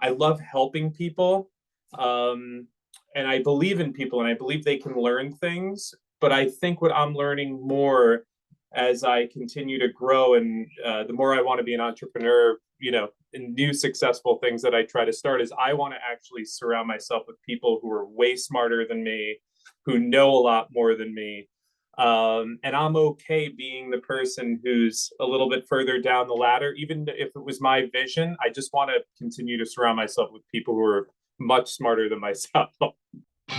I love helping people. Um, and I believe in people and I believe they can learn things. But I think what I'm learning more as I continue to grow and the more I want to be an entrepreneur, in new successful things that I try to start is I want to actually surround myself with people who are way smarter than me, who know a lot more than me. And I'm okay being the person who's a little bit further down the ladder. Even if it was my vision, I just want to continue to surround myself with people who are much smarter than myself.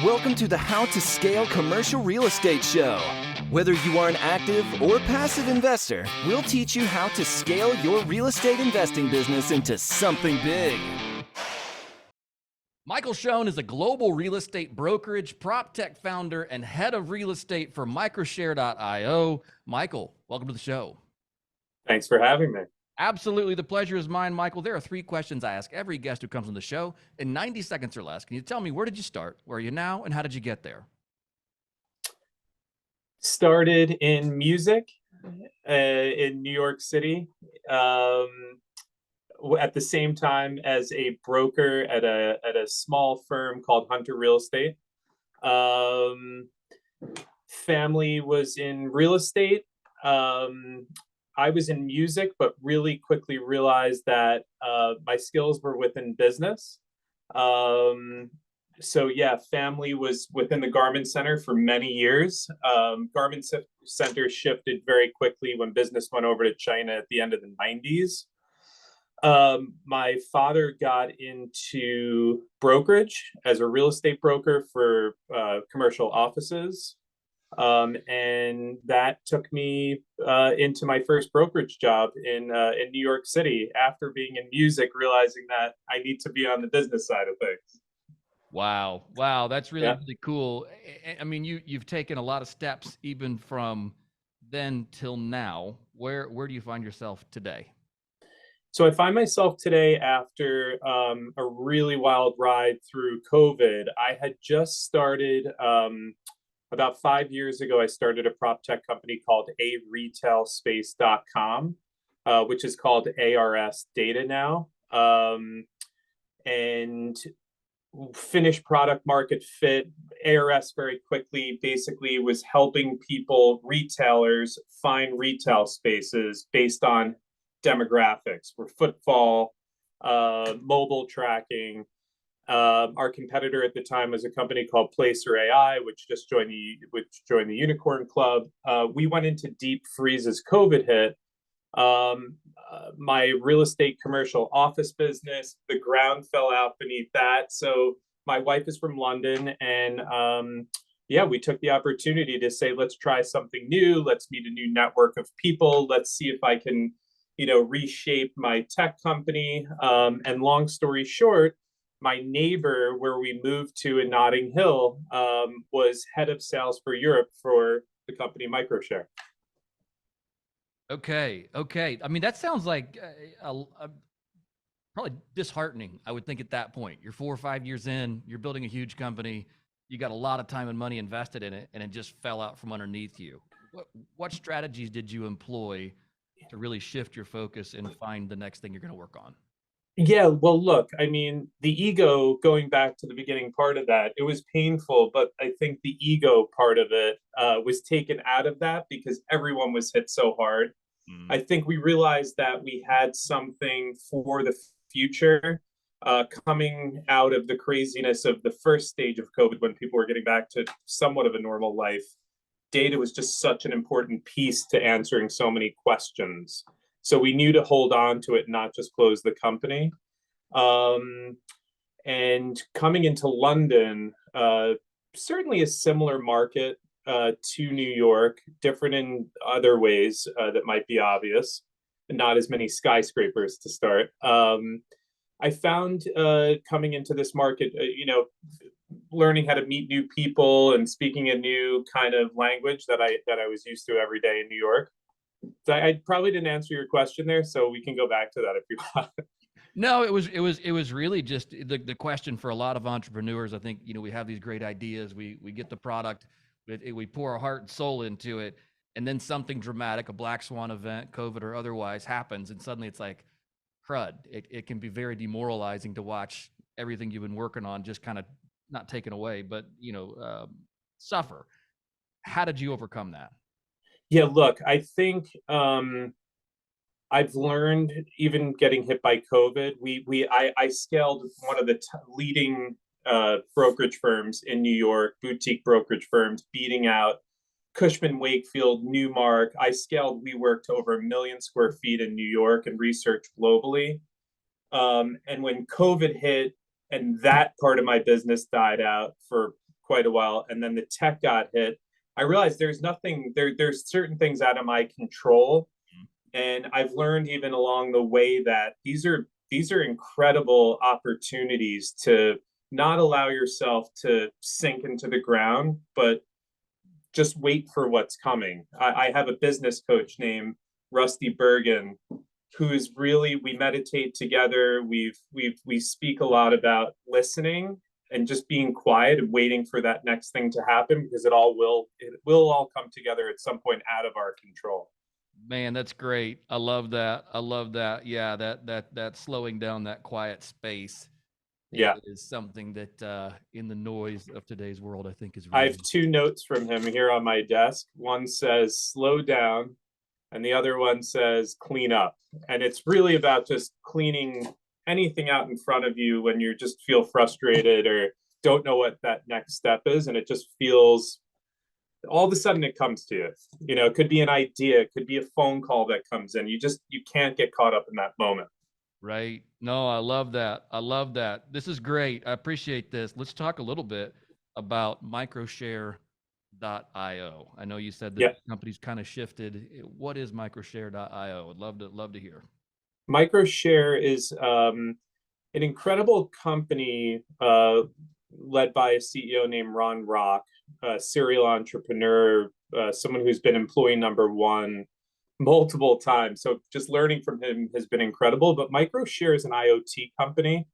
Welcome to the How to Scale Commercial Real Estate Show. Whether you are an active or passive investor, we'll teach you how to scale your real estate investing business into something big. Michael Schoen is a global real estate brokerage, PropTech founder, and head of real estate for microshare.io. Michael, welcome to the show. Thanks for having me. Absolutely. The pleasure is mine, Michael. There are 3 questions I ask every guest who comes on the show in 90 seconds or less. Can you tell me, where did you start? Where are you now? And how did you get there? Started in music in New York City at the same time as a broker at a small firm called Hunter Real Estate. Family was in real estate. I was in music, but really quickly realized that my skills were within business. So yeah, family was within the garment center for many years. Garment center shifted very quickly when business went over to China at the end of the 90s. My father got into brokerage as a real estate broker for commercial offices. And that took me into my first brokerage job in New York City after being in music, realizing that I need to be on the business side of things. Wow. That's really cool. I mean, you've taken a lot of steps even from then till now. Where do you find yourself today? So I find myself today after a really wild ride through COVID. I had just started about 5 years ago. I started a PropTech company called aretailspace.com, which is called ARS Data now. And finished product market fit. ARS very quickly basically was helping people, retailers, find retail spaces based on demographics, were footfall, mobile tracking. Our competitor at the time was a company called Placer AI, which joined the Unicorn Club. We went into deep freeze as COVID hit. My real estate commercial office business, the ground fell out beneath that. So my wife is from London, and we took the opportunity to say, let's try something new. Let's meet a new network of people. Let's see if I can, reshape my tech company. And long story short, my neighbor where we moved to in Notting Hill was head of sales for Europe for the company Microshare. Okay. I mean, that sounds like probably disheartening, I would think, at that point. You're 4 or 5 years in, you're building a huge company, you got a lot of time and money invested in it, and it just fell out from underneath you. What strategies did you employ to really shift your focus and find the next thing you're going to work on? Yeah, well, look, I mean, the ego, going back to the beginning part of that, it was painful, but I think the ego part of it was taken out of that because everyone was hit so hard. I think we realized that we had something for the future coming out of the craziness of the first stage of COVID when people were getting back to somewhat of a normal life. Data was just such an important piece to answering so many questions. So we knew to hold on to it, not just close the company. And coming into London, certainly a similar market to New York, different in other ways that might be obvious, and not as many skyscrapers to start. I found coming into this market, learning how to meet new people and speaking a new kind of language that I was used to every day in New York. So I probably didn't answer your question there, so we can go back to that if you want. No, it was really just the question for a lot of entrepreneurs. I think, we have these great ideas, we get the product, we pour our heart and soul into it, and then something dramatic, a black swan event, COVID or otherwise, happens, and suddenly it's like, crud. It can be very demoralizing to watch everything you've been working on just kind of not taken away, but suffer. How did you overcome that? Yeah, look, I think I've learned, even getting hit by COVID, I scaled one of the leading brokerage firms in New York, boutique brokerage firms, beating out Cushman Wakefield, Newmark. I scaled WeWork to over 1 million square feet in New York and research globally. And when COVID hit and that part of my business died out for quite a while, and then the tech got hit, I realized there's certain things out of my control. And I've learned even along the way that these are incredible opportunities to not allow yourself to sink into the ground, but just wait for what's coming. I have a business coach named Rusty Bergen, who's really, we meditate together. We speak a lot about listening and just being quiet and waiting for that next thing to happen, because it will all come together at some point out of our control. Man, that's great. I love that. I love that. Yeah, that slowing down, that quiet space Yeah. is something that in the noise of today's world, I think is I really. have 2 notes from him here on my desk. One says slow down, and the other one says clean up. And it's really about just cleaning anything out in front of you when you just feel frustrated or don't know what that next step is. And it just feels, all of a sudden it comes to you. It could be an idea, it could be a phone call that comes in. You can't get caught up in that moment. Right. No, I love that. I love that. This is great. I appreciate this. Let's talk a little bit about microshare.io. I know you said that Yeah. the company's kind of shifted. What is microshare.io? I'd love to hear. Microshare is an incredible company led by a CEO named Ron Rock, a serial entrepreneur, someone who's been employee number one multiple times. So just learning from him has been incredible. But Microshare is an IoT company.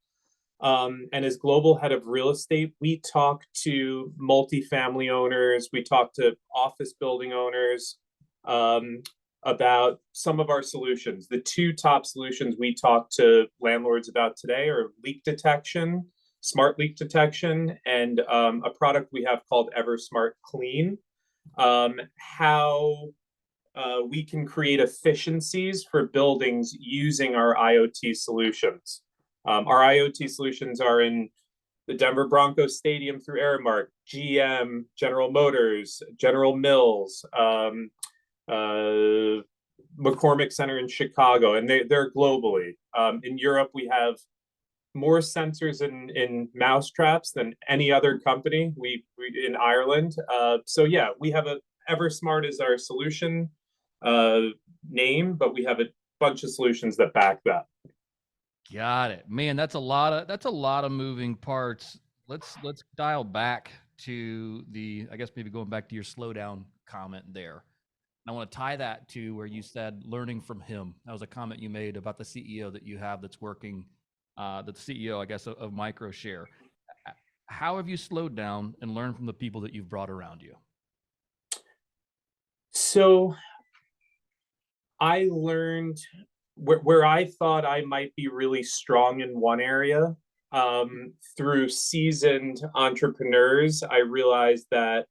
And as global head of real estate, we talk to multifamily owners, we talk to office building owners about some of our solutions. The 2 top solutions we talk to landlords about today are leak detection, smart leak detection, and a product we have called EverSmart Clean. How we can create efficiencies for buildings using our IoT solutions. Our IoT solutions are in the Denver Broncos Stadium through Aramark, GM, General Motors, General Mills, McCormick Center in Chicago, and they're globally. In Europe, we have more sensors in mousetraps than any other company. We in Ireland. So yeah, we have EverSmart is our solution name, but we have a bunch of solutions that back that. Got it. Man, that's a lot of moving parts. Let's dial back to I guess maybe going back to your slowdown comment there. And I want to tie that to where you said learning from him. That was a comment you made about the CEO that you have that's working, the CEO, I guess, of Microshare. How have you slowed down and learned from the people that you've brought around you? So I learned where I thought I might be really strong in one area. Through seasoned entrepreneurs, I realized that,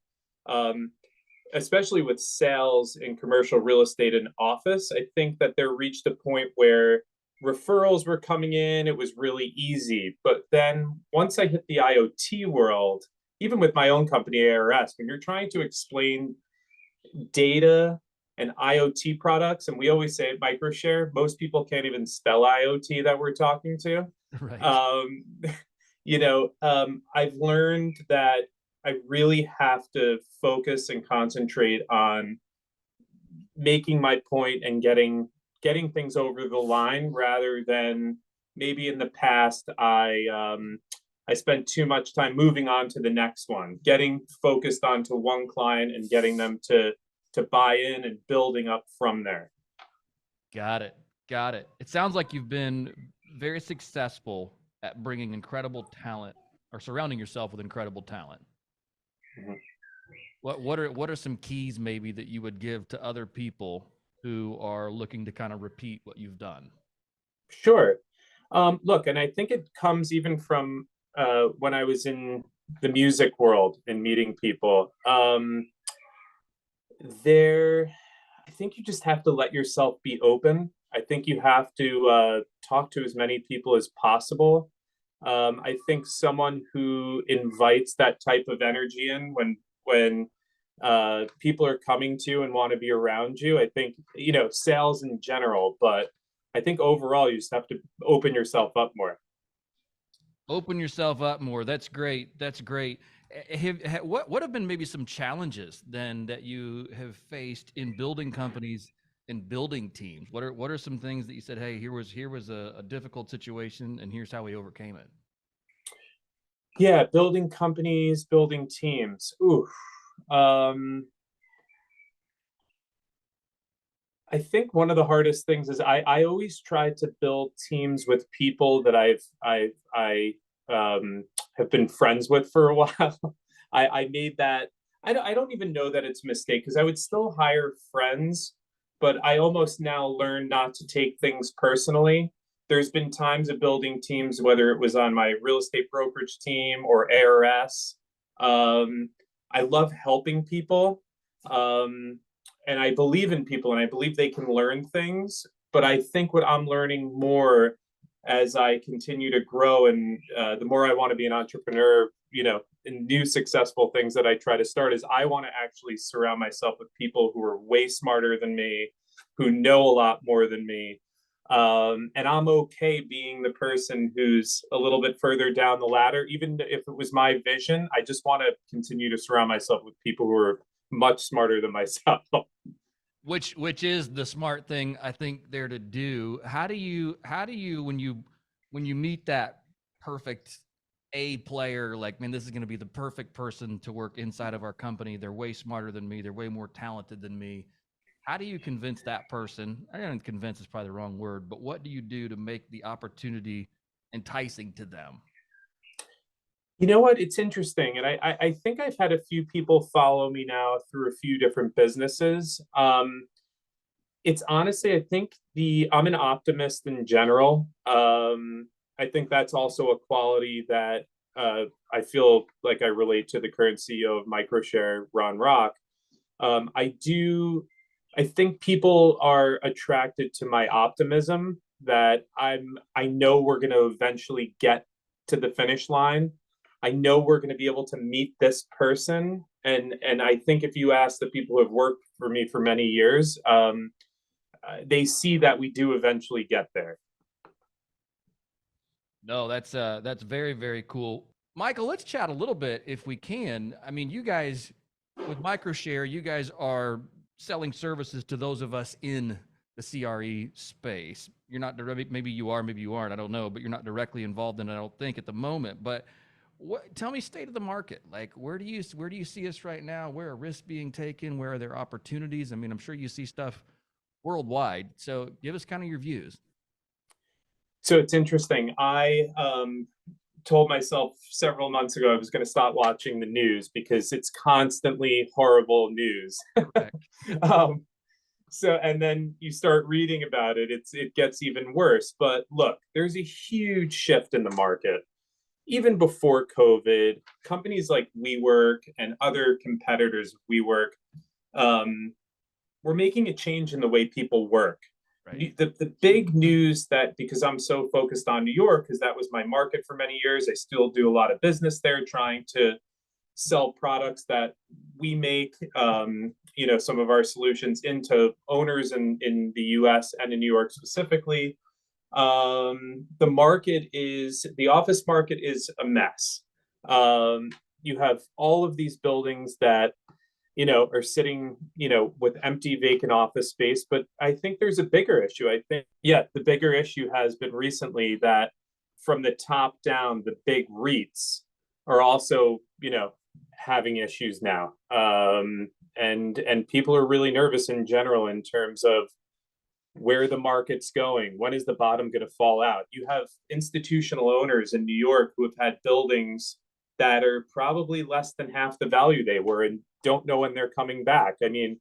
especially with sales in commercial real estate and office, I think that there reached a point where referrals were coming in. It was really easy. But then once I hit the IoT world, even with my own company, ARS, when you're trying to explain data and IoT products, and we always say at Microshare, most people can't even spell IoT that we're talking to. Right. I've learned that I really have to focus and concentrate on making my point and getting things over the line, rather than maybe in the past I spent too much time moving on to the next one, getting focused onto one client and getting them to buy in and building up from there. Got it. It sounds like you've been very successful at bringing incredible talent or surrounding yourself with incredible talent. Mm-hmm. What are some keys maybe that you would give to other people who are looking to kind of repeat what you've done? Sure. Look, and I think it comes even from when I was in the music world and meeting people. There, I think you just have to let yourself be open. I think you have to talk to as many people as possible. I think someone who invites that type of energy in when people are coming to you and want to be around you. I think, sales in general, but I think overall you just have to open yourself up more. Open yourself up more. That's great. That's great. What have been maybe some challenges then that you have faced in building companies and building teams? What are some things that you said, hey, here was a difficult situation and here's how we overcame it? Yeah, building companies, building teams. Ooh. Um, I think one of the hardest things is I always try to build teams with people that I have been friends with for a while. I made that. I don't even know that it's a mistake because I would still hire friends, but I almost now learn not to take things personally. There's been times of building teams, whether it was on my real estate brokerage team or ARS. Um, I love helping people. Um, and I believe in people and I believe they can learn things. But I think what I'm learning more as I continue to grow and the more I want to be an entrepreneur, in new successful things that I try to start is I want to actually surround myself with people who are way smarter than me, who know a lot more than me. And I'm okay being the person who's a little bit further down the ladder. Even if it was my vision, I just want to continue to surround myself with people who are much smarter than myself. Which is the smart thing I think there to do. How do you when you meet that perfect A player, like, man, this is going to be the perfect person to work inside of our company. They're way smarter than me. They're way more talented than me. How do you convince that person? I don't convince is probably the wrong word, but what do you do to make the opportunity enticing to them? You know what? It's interesting. And I think I've had a few people follow me now through a few different businesses. It's honestly, I think I'm an optimist in general. I think that's also a quality that I feel like I relate to the current CEO of Microshare, Ron Rock. I do. I think people are attracted to my optimism that I know we're going to eventually get to the finish line. I know we're going to be able to meet this person. And I think if you ask the people who have worked for me for many years, they see that we do eventually get there. No, that's very, very cool. Michael, let's chat a little bit if we can. I mean, you guys with Microshare, you guys are selling services to those of us in the CRE space. You're not directly, maybe you are, maybe you aren't, I don't know, but you're not directly involved in it, I don't think, at the moment. But tell me state of the market. Like, where do you see us right now? Where are risks being taken? Where are there opportunities? I mean, I'm sure you see stuff worldwide. So give us kind of your views. So it's interesting. I told myself several months ago I was going to stop watching the news because it's constantly horrible news. Correct. um, and then you start reading about it, it gets even worse. But look, there's a huge shift in the market. Even before COVID, companies like WeWork and other competitors of WeWork were making a change in the way people work. Right. The big news that, because I'm so focused on New York, because that was my market for many years, I still do a lot of business there trying to sell products that we make, some of our solutions into owners in the US and in New York specifically. The office market is a mess. You have all of these buildings that are sitting, with empty vacant office space. But I think there's a bigger issue. I think, yeah, the bigger issue has been recently that from the top down, the big REITs are also, having issues now. And people are really nervous in general in terms of where the market's going. When is the bottom going to fall out? You have institutional owners in New York who have had buildings that are probably less than half the value they were and don't know when they're coming back. I mean,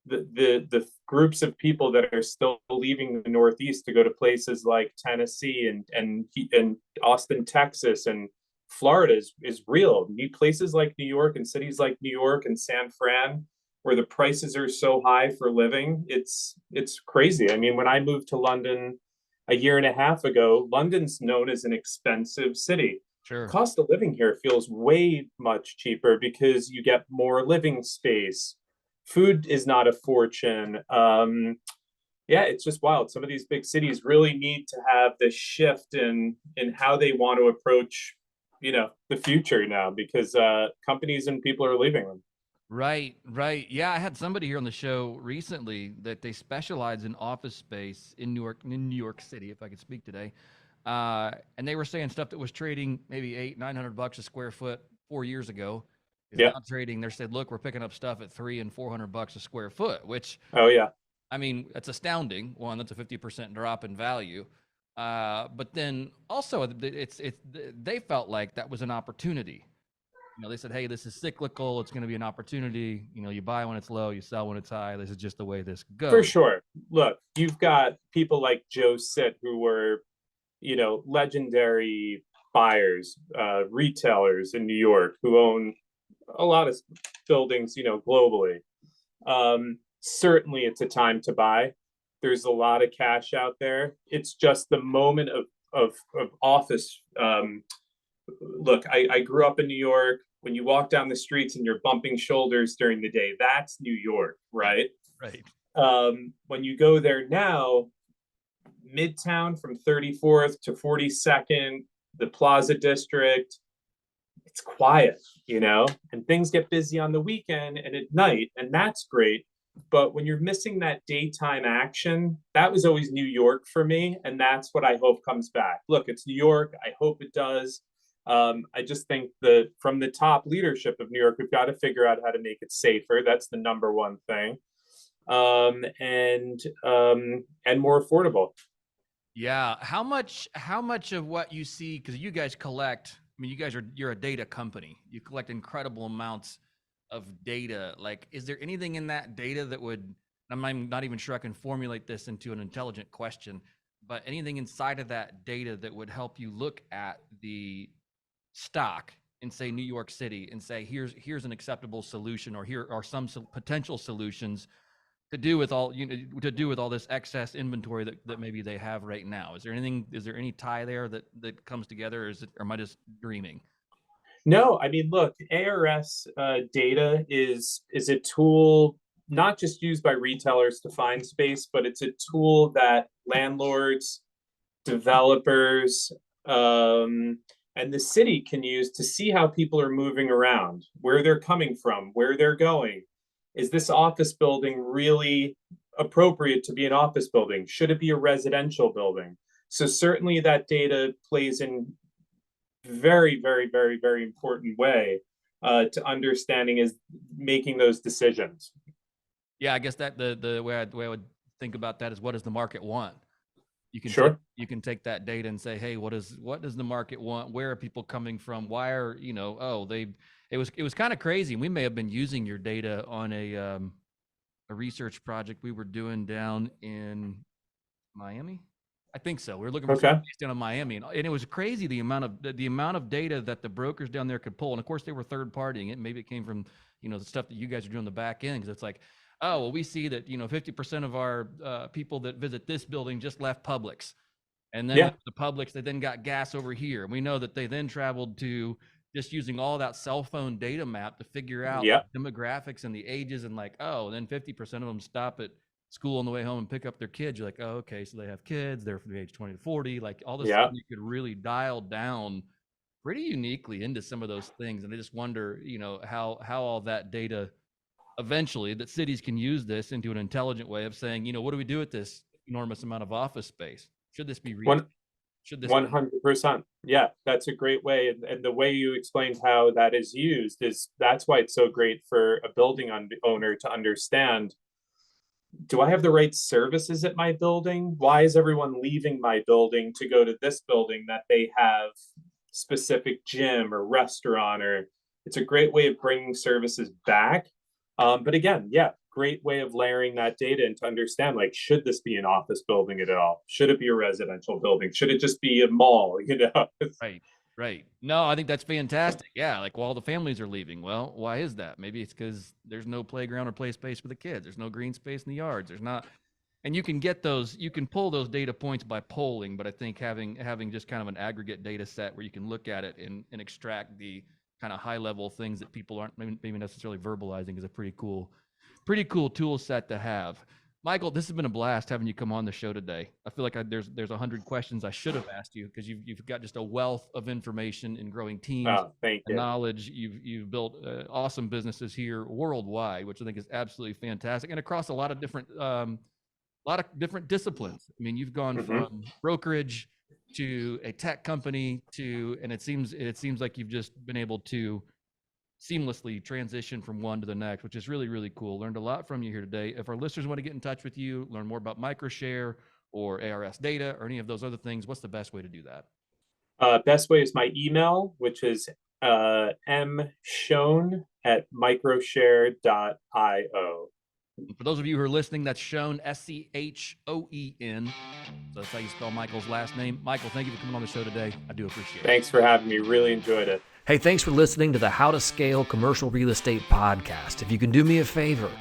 the groups of people that are still leaving the Northeast to go to places like Tennessee and Austin, Texas, and Florida is real. Places like New York and cities like New York and San Fran, where the prices are so high for living, it's crazy. I mean, when I moved to London a year and a half ago, London's known as an expensive city. Sure. Cost of living here feels way much cheaper because you get more living space. Food is not a fortune. Yeah, it's just wild. Some of these big cities really need to have this shift in how they want to approach, the future now, because companies and people are leaving them. Right, right. Yeah, I had somebody here on the show recently that they specialize in office space in New York City, if I could speak today. And they were saying stuff that was trading maybe $800-900 a square foot 4 years ago is Yeah. now trading. They said, look, we're picking up stuff at $300 and $400 a square foot, which, Oh yeah. I mean, that's astounding. One, that's a 50% drop in value. But then also they felt like that was an opportunity. They said, hey, this is cyclical. It's going to be an opportunity. You buy when it's low, you sell when it's high. This is just the way this goes. For sure. Look, you've got people like Joe Sitt who were, legendary buyers, retailers in New York who own a lot of buildings, globally. Certainly it's a time to buy. There's a lot of cash out there. It's just the moment of office. Look, I grew up in New York. When you walk down the streets and you're bumping shoulders during the day, that's New York, right? Right. When you go there now, Midtown from 34th to 42nd, the Plaza District, it's quiet, and things get busy on the weekend and at night, and that's great. But when you're missing that daytime action, that was always New York for me, and that's what I hope comes back. Look, it's New York. I hope it does. I just think that from the top leadership of New York, we've got to figure out how to make it safer. That's the number one thing, and more affordable. Yeah. How much of what you see, because you guys collect, I mean, you're a data company. You collect incredible amounts of data. Like, is there anything in that data that would, I'm not even sure I can formulate this into an intelligent question, but anything inside of that data that would help you look at the stock and say New York City and say, here's an acceptable solution, or here are some potential solutions to do with all this excess inventory that maybe they have right now? Is there any tie there that comes together, or am I just dreaming? No, I mean, look, ARS data is a tool not just used by retailers to find space, but it's a tool that landlords, developers, and the city can use to see how people are moving around, where they're coming from, where they're going. Is this office building really appropriate to be an office building? Should it be a residential building? So certainly that data plays in very, very, very, very important way to understanding is making those decisions. Yeah, I guess that the way I would think about that is, what does the market want? You can you can take that data and say, hey, what does the market want? Where are people coming from? Why are it was kind of crazy. We may have been using your data on a research project we were doing down in Miami. I think so. We were looking for some down in Miami, and it was crazy the amount of data that the brokers down there could pull. And of course, they were third partying it. Maybe it came from the stuff that you guys are doing on the back end, because it's like, oh, well, we see that 50% of our people that visit this building just left Publix, and then the Publix, they then got gas over here. And we know that they then traveled to, just using all that cell phone data map to figure out demographics and the ages, and like, oh, then 50% of them stop at school on the way home and pick up their kids. You're like, oh, okay, so they have kids. They're from the age 20 to 40. Like, all this stuff you could really dial down pretty uniquely into some of those things. And I just wonder, how all that data eventually, that cities can use this into an intelligent way of saying, what do we do with this enormous amount of office space? Should this be should this 100%? Yeah, that's a great way. And the way you explained how that is used that's why it's so great for a building owner to understand, do I have the right services at my building? Why is everyone leaving my building to go to this building that they have specific gym or restaurant? Or it's a great way of bringing services back. But again, great way of layering that data and to understand, like, should this be an office building at all? Should it be a residential building? Should it just be a mall? Right. Right. No, I think that's fantastic. Yeah. Like, well, the families are leaving. Well, why is that? Maybe it's because there's no playground or play space for the kids. There's no green space in the yards. There's not, and you can get those, you can pull those data points by polling, but I think having just kind of an aggregate data set where you can look at it and extract the kind of high level things that people aren't maybe necessarily verbalizing is a pretty cool tool set to have. Michael, this has been a blast having you come on the show today. I feel like there's 100 questions I should have asked you because you've got just a wealth of information in growing teams, thank you. knowledge. You've built awesome businesses here worldwide, which I think is absolutely fantastic, and across a lot of different disciplines. I mean, you've gone from brokerage to a tech company and it seems like you've just been able to seamlessly transition from one to the next, which is really, really cool. Learned a lot from you here today. If our listeners want to get in touch with you, learn more about MicroShare or ARS data or any of those other things, what's the best way to do that? Best way is my email, which is mschoen@microshare.io. For those of you who are listening, that's Schoen, Schoen. So that's how you spell Michael's last name. Michael, thank you for coming on the show today. I do appreciate it. Thanks for having me. Really enjoyed it. Hey, thanks for listening to the How to Scale Commercial Real Estate podcast. If you can do me a favor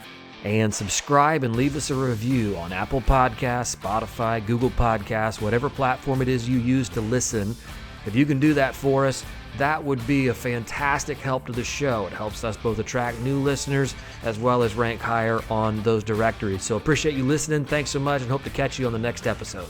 and subscribe and leave us a review on Apple Podcasts, Spotify, Google Podcasts, whatever platform it is you use to listen, if you can do that for us, that would be a fantastic help to the show. It helps us both attract new listeners as well as rank higher on those directories. So appreciate you listening. Thanks so much and hope to catch you on the next episode.